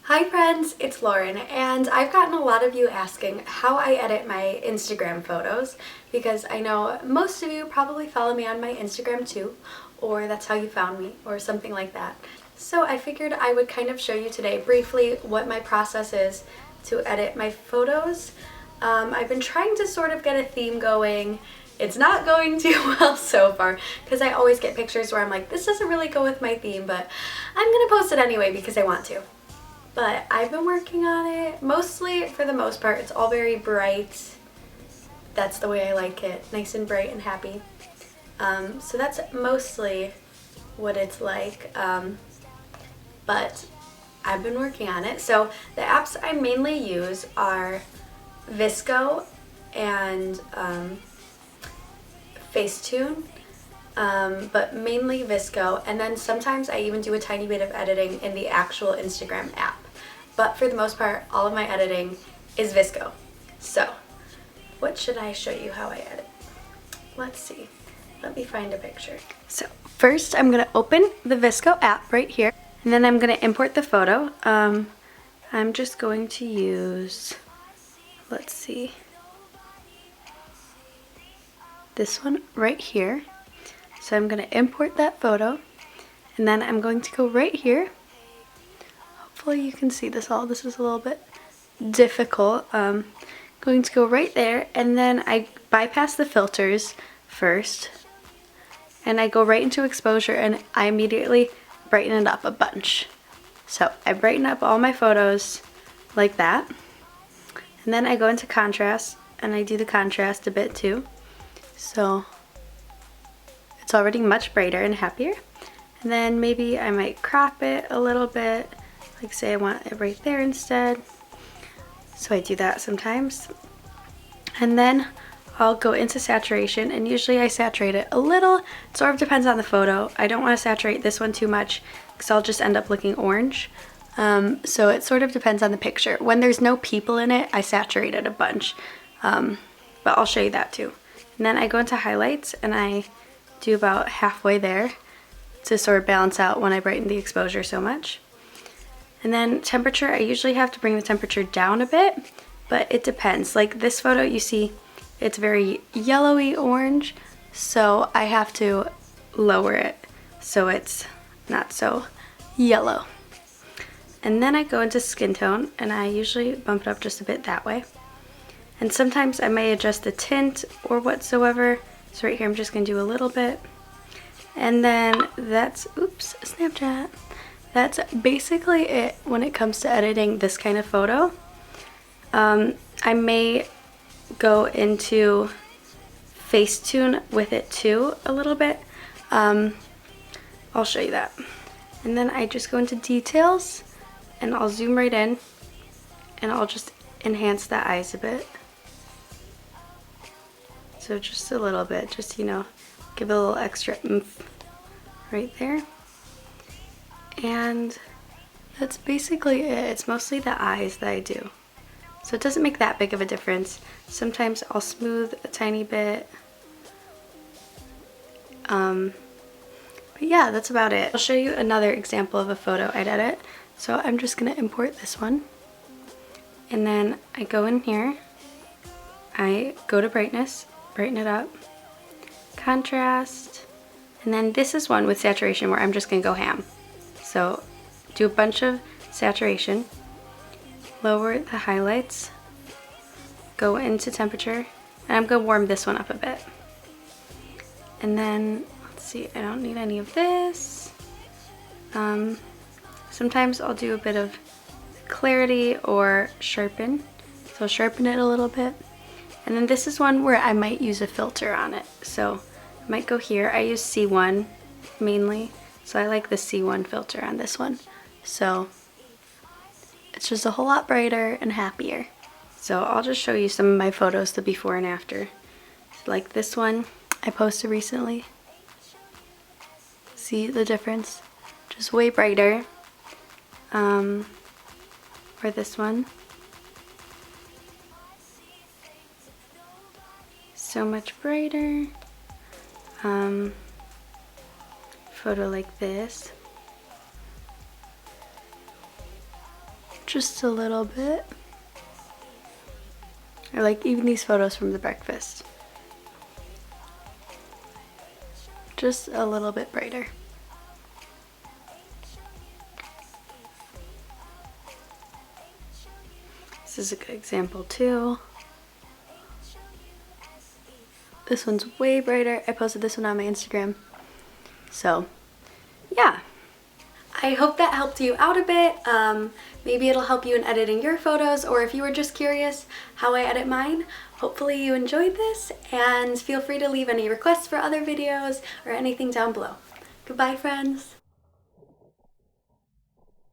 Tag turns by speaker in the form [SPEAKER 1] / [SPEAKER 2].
[SPEAKER 1] Hi friends, it's Lauren, and I've gotten a lot of you asking how I edit my Instagram photos because I know most of you probably follow me on my Instagram too, or that's how you found me, or something like that. So I figured I would kind of show you today briefly what my process is to edit my photos. I've been trying to sort of get a theme going. It's not going too well so far because I always get pictures where I'm like, this doesn't really go with my theme, but I'm gonna post it anyway because I want to. But I've been working on it. Mostly, for the most part, it's all very bright. That's the way I like it. Nice and bright and happy. So that's mostly what it's like. But I've been working on it. So the apps I mainly use are Visco and Facetune. But mainly Visco, and then sometimes I even do a tiny bit of editing in the actual Instagram app. But for the most part, all of my editing is Visco. So, what should I show you how I edit? Let's see. Let me find a picture. So, first I'm going to open the Visco app right here, and then I'm going to import the photo. I'm just going to use, let's see, this one right here. So I'm going to import that photo, and then I'm going to go right here. Hopefully you can see this all. This is a little bit difficult. Going to go right there, and then I bypass the filters first, and I go right into exposure, and I immediately brighten it up a bunch. So I brighten up all my photos like that, and then I go into contrast, and I do the contrast a bit too. So it's already much brighter and happier. And then maybe I might crop it a little bit, like say I want it right there instead. So I do that sometimes. And then I'll go into saturation, and usually I saturate it a little. It sort of depends on the photo. I don't want to saturate this one too much because I'll just end up looking orange. So it sort of depends on the picture. When there's no people in it, I saturate it a bunch. But I'll show you that too. And then I go into highlights, and I do about halfway there to sort of balance out when I brighten the exposure so much. And then temperature, I usually have to bring the temperature down a bit, but it depends. Like this photo, you see it's very yellowy orange, so I have to lower it so it's not so yellow. And then I go into skin tone, and I usually bump it up just a bit that way. And sometimes I may adjust the tint or whatsoever. So right here I'm just going to do a little bit. And then that's, oops, Snapchat. That's basically it when it comes to editing this kind of photo. I may go into Facetune with it too a little bit. I'll show you that. And then I just go into details, and I'll zoom right in, and I'll just enhance the eyes a bit. So just a little bit, just, you know, give it a little extra oomph right there. And that's basically it. It's mostly the eyes that I do. So it doesn't make that big of a difference. Sometimes I'll smooth a tiny bit. But yeah, that's about it. I'll show you another example of a photo I'd edit. So I'm just gonna import this one. And then I go in here, I go to brightness, brighten it up, contrast, and then this is one with saturation where I'm just gonna go ham. So do a bunch of saturation, lower the highlights, go into temperature, and I'm gonna warm this one up a bit. And then, let's see, I don't need any of this. Sometimes I'll do a bit of clarity or sharpen, so I'll sharpen it a little bit. And then this is one where I might use a filter on it. So I might go here. I use C1 mainly. So I like the C1 filter on this one. So it's just a whole lot brighter and happier. So I'll just show you some of my photos, the before and after. Like this one I posted recently. See the difference? Just way brighter. Or this one. So much brighter. Photo like this. just a little bit. Or like even these photos from the breakfast. Just a little bit brighter. This is a good example too. This one's way brighter. I posted this one on my Instagram. So, yeah. I hope that helped you out a bit. Maybe it'll help you in editing your photos, or if you were just curious how I edit mine, hopefully you enjoyed this, and feel free to leave any requests for other videos or anything down below. Goodbye, friends.